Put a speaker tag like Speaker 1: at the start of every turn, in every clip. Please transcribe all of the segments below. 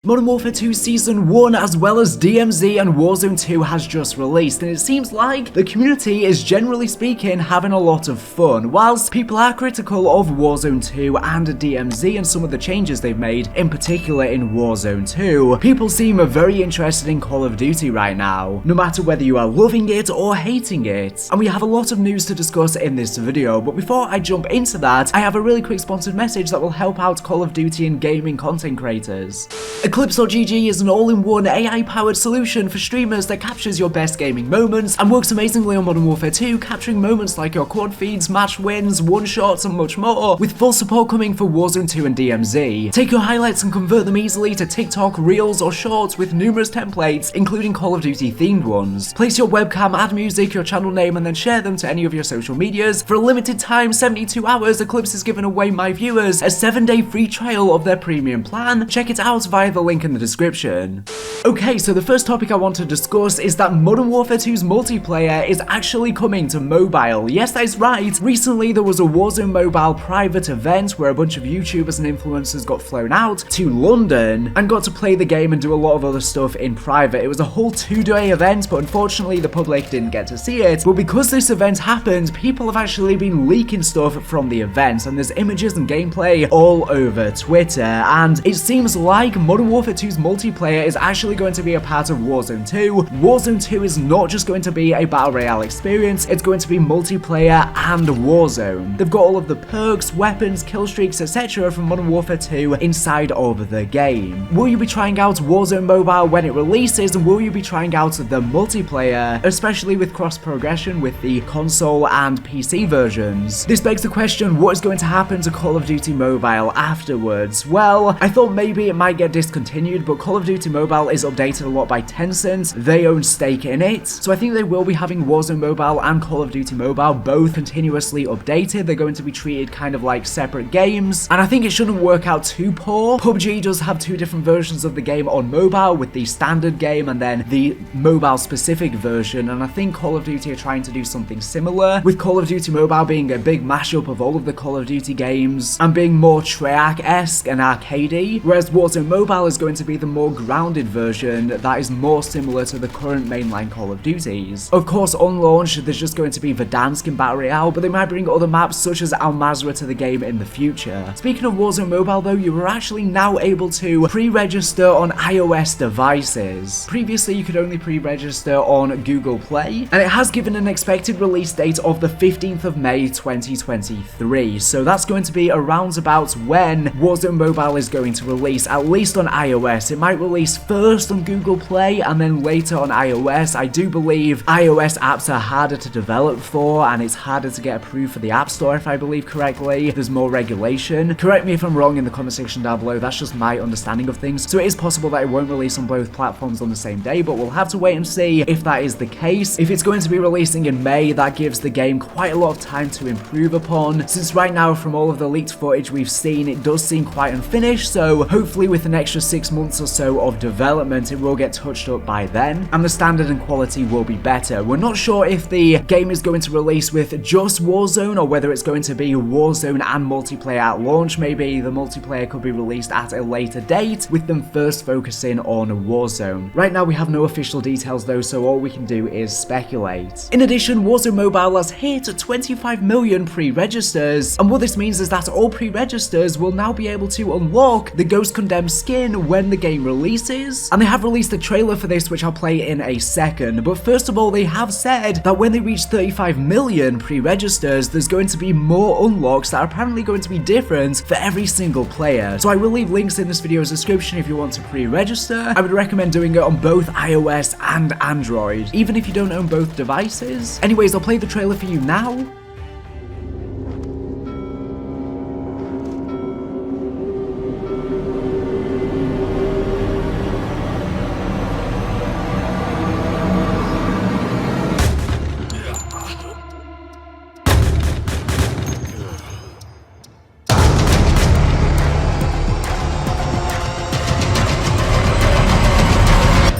Speaker 1: Modern Warfare 2 Season 1 as well as DMZ and Warzone 2 has just released, and it seems like the community is generally speaking having a lot of fun. Whilst people are critical of Warzone 2 and DMZ and some of the changes they've made, in particular in Warzone 2, people seem very interested in Call of Duty right now, no matter whether you are loving it or hating it. And we have a lot of news to discuss in this video, but before I jump into that, I have a really quick sponsored message that will help out Call of Duty and gaming content creators. Eclipse.gg is an all-in-one AI-powered solution for streamers that captures your best gaming moments and works amazingly on Modern Warfare 2, capturing moments like your quad feeds, match wins, one-shots and much more, with full support coming for Warzone 2 and DMZ. Take your highlights and convert them easily to TikTok, Reels or Shorts with numerous templates, including Call of Duty themed ones. Place your webcam, add music, your channel name and then share them to any of your social medias. For a limited time, 72 hours, Eclipse is giving away my viewers a 7-day free trial of their premium plan. Check it out via the link in the description. Okay, so the first topic I want to discuss is that Modern Warfare 2's multiplayer is actually coming to mobile. Yes, that is right. Recently, there was a Warzone Mobile private event where a bunch of YouTubers and influencers got flown out to London and got to play the game and do a lot of other stuff in private. It was a whole 2-day event, but unfortunately, the public didn't get to see it. But because this event happened, people have actually been leaking stuff from the event, and there's images and gameplay all over Twitter, and it seems like Modern Warfare 2's multiplayer is actually going to be a part of Warzone 2. Warzone 2 is not just going to be a battle royale experience, it's going to be multiplayer and Warzone. They've got all of the perks, weapons, kill streaks, etc. from Modern Warfare 2 inside of the game. Will you be trying out Warzone Mobile when it releases, and will you be trying out the multiplayer, especially with cross progression with the console and PC versions? This begs the question, what is going to happen to Call of Duty Mobile afterwards? Well, I thought maybe it might get discontinued, but Call of Duty Mobile is updated a lot by Tencent. They own stake in it, so I think they will be having Warzone Mobile and Call of Duty Mobile both continuously updated. They're going to be treated kind of like separate games, and I think it shouldn't work out too poor. PUBG does have 2 different versions of the game on mobile, with the standard game and then the mobile specific version, and I think Call of Duty are trying to do something similar, with Call of Duty Mobile being a big mashup of all of the Call of Duty games and being more Treyarch-esque and arcadey, whereas Warzone Mobile is going to be the more grounded version that is more similar to the current mainline Call of Duties. Of course, on launch, there's just going to be Verdansk in Battle Royale, but they might bring other maps such as Al Mazrah to the game in the future. Speaking of Warzone Mobile though, you are actually now able to pre-register on iOS devices. Previously, you could only pre-register on Google Play, and it has given an expected release date of the 15th of May 2023, so that's going to be around about when Warzone Mobile is going to release, at least on iOS. It might release first on Google Play and then later on iOS. I do believe iOS apps are harder to develop for, and it's harder to get approved for the App Store if I believe correctly. There's more regulation. Correct me if I'm wrong in the comment section down below, that's just my understanding of things. So it is possible that it won't release on both platforms on the same day, but we'll have to wait and see if that is the case. If it's going to be releasing in May, that gives the game quite a lot of time to improve upon, since right now from all of the leaked footage we've seen, it does seem quite unfinished, so hopefully with an extra 6 months or so of development, it will get touched up by then, and the standard and quality will be better. We're not sure if the game is going to release with just Warzone, or whether it's going to be Warzone and multiplayer at launch. Maybe the multiplayer could be released at a later date, with them first focusing on Warzone. Right now we have no official details though, so all we can do is speculate. In addition, Warzone Mobile has hit 25 million pre-registers, and what this means is that all pre-registers will now be able to unlock the Ghost Condemned skin when the game releases, and they have released a trailer for this which I'll play in a second. But first of all, they have said that when they reach 35 million pre-registers, there's going to be more unlocks that are apparently going to be different for every single player. So I will leave links in this video's description if you want to pre-register. I would recommend doing it on both iOS and Android, even if you don't own both devices. Anyways, I'll play the trailer for you now.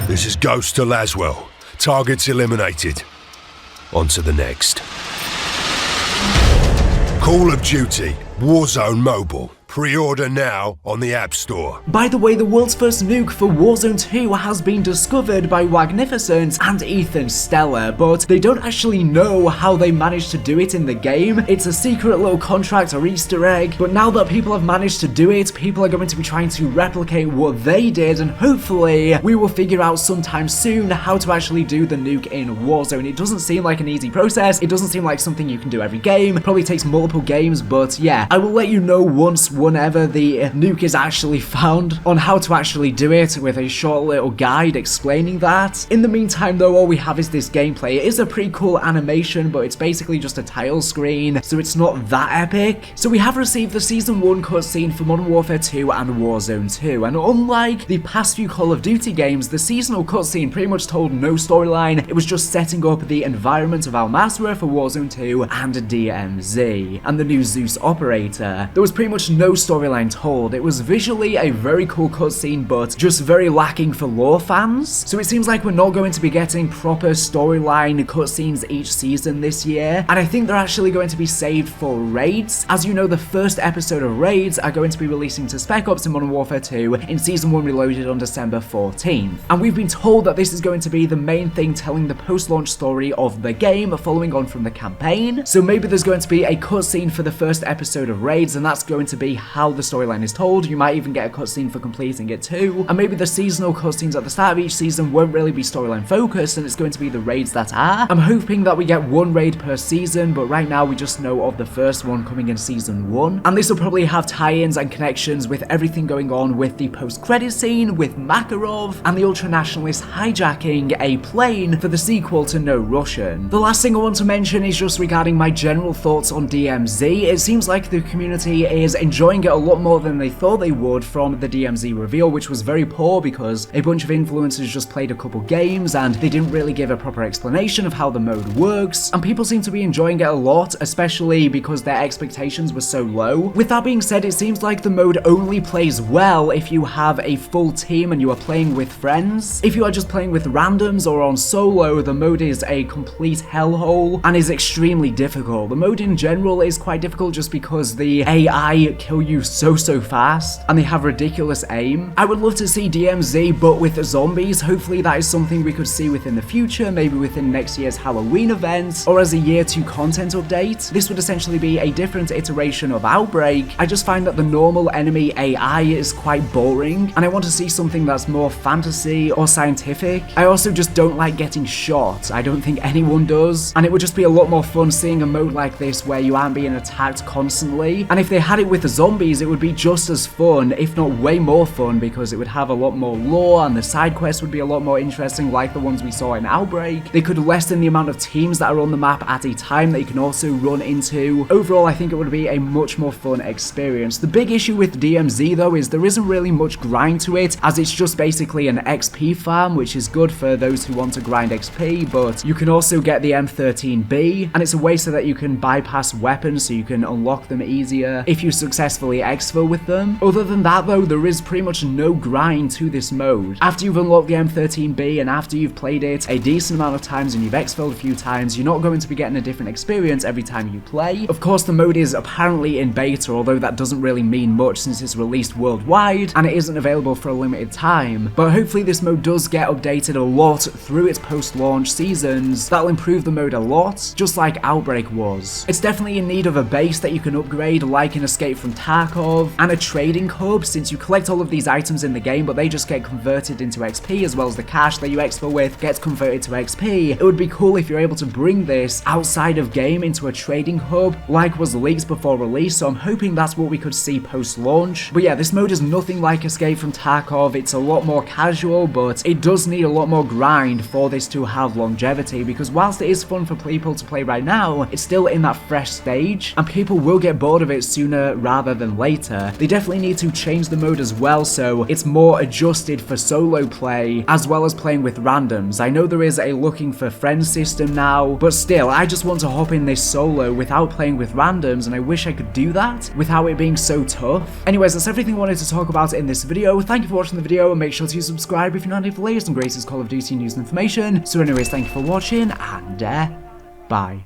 Speaker 2: This is Ghost to Laswell. Targets eliminated. On to the next. Call of Duty, Warzone Mobile. Pre-order now on the App Store.
Speaker 1: By the way, the world's first nuke for Warzone 2 has been discovered by Magnificent and Ethan Stellar, but they don't actually know how they managed to do it in the game. It's a secret little contract or Easter egg, but now that people have managed to do it, people are going to be trying to replicate what they did, and hopefully we will figure out sometime soon how to actually do the nuke in Warzone. It doesn't seem like an easy process. It doesn't seem like something you can do every game. It probably takes multiple games, but yeah, I will let you know whenever the nuke is actually found on how to actually do it, with a short little guide explaining that. In the meantime though, all we have is this gameplay. It is a pretty cool animation, but it's basically just a tile screen, so it's not that epic. So we have received the Season 1 cutscene for Modern Warfare 2 and Warzone 2, and unlike the past few Call of Duty games, the seasonal cutscene pretty much told no storyline. It was just setting up the environment of Al Masra for Warzone 2 and DMZ, and the new Zeus operator. There was pretty much no storyline told. It was visually a very cool cutscene, but just very lacking for lore fans. So it seems like we're not going to be getting proper storyline cutscenes each season this year, and I think they're actually going to be saved for raids. As you know, the first episode of raids are going to be releasing to Spec Ops in Modern Warfare 2 in Season 1 Reloaded on December 14th, and we've been told that this is going to be the main thing telling the post-launch story of the game, following on from the campaign. So maybe there's going to be a cutscene for the first episode of raids, and that's going to be how the storyline is told. You might even get a cutscene for completing it too, and maybe the seasonal cutscenes at the start of each season won't really be storyline focused, and it's going to be the raids that are. I'm hoping that we get one raid per season, but right now we just know of the first one coming in Season 1, and this will probably have tie-ins and connections with everything going on with the post-credit scene with Makarov and the ultra-nationalists hijacking a plane for the sequel to No Russian. The last thing I want to mention is just regarding my general thoughts on DMZ. It seems like the community is enjoying it a lot more than they thought they would from the DMZ reveal, which was very poor because a bunch of influencers just played a couple games and they didn't really give a proper explanation of how the mode works, and people seem to be enjoying it a lot, especially because their expectations were so low. With that being said, it seems like the mode only plays well if you have a full team and you are playing with friends. If you are just playing with randoms or on solo, the mode is a complete hellhole and is extremely difficult. The mode in general is quite difficult just because the AI kill you so fast and they have ridiculous aim. I would love to see DMZ but with zombies. Hopefully that is something we could see within the future, maybe within next year's Halloween event or as a year 2 content update. This would essentially be a different iteration of Outbreak. I just find that the normal enemy AI is quite boring, and I want to see something that's more fantasy or scientific. I also just don't like getting shot. I don't think anyone does, and it would just be a lot more fun seeing a mode like this where you aren't being attacked constantly. And if they had it with the zombies, it would be just as fun, if not way more fun, because it would have a lot more lore and the side quests would be a lot more interesting, like the ones we saw in Outbreak. They could lessen the amount of teams that are on the map at a time that you can also run into. Overall, I think it would be a much more fun experience. The big issue with DMZ though is there isn't really much grind to it, as it's just basically an XP farm, which is good for those who want to grind XP, but you can also get the M13B, and it's a way so that you can bypass weapons so you can unlock them easier if you successfully exfil with them. Other than that though, there is pretty much no grind to this mode. After you've unlocked the M13B and after you've played it a decent amount of times and you've exfilled a few times, you're not going to be getting a different experience every time you play. Of course, the mode is apparently in beta, although that doesn't really mean much since it's released worldwide and it isn't available for a limited time, but hopefully this mode does get updated a lot through its post-launch seasons. That'll improve the mode a lot, just like Outbreak was. It's definitely in need of a base that you can upgrade, like in Escape from Tarkov, and a trading hub, since you collect all of these items in the game but they just get converted into XP, as well as the cash that you exfil with gets converted to XP. It would be cool if you're able to bring this outside of game into a trading hub like was leaked before release, so I'm hoping that's what we could see post-launch. But yeah, this mode is nothing like Escape from Tarkov. It's a lot more casual, but it does need a lot more grind for this to have longevity, because whilst it is fun for people to play right now, it's still in that fresh stage and people will get bored of it sooner rather than later. They definitely need to change the mode as well so it's more adjusted for solo play as well as playing with randoms. I know there is a looking for friends system now, but still, I just want to hop in this solo without playing with randoms, and I wish I could do that without it being so tough. Anyways, that's everything I wanted to talk about in this video. Thank you for watching the video, and make sure to subscribe if you're not here for the latest and greatest Call of Duty news and information. So anyways, thank you for watching, and bye.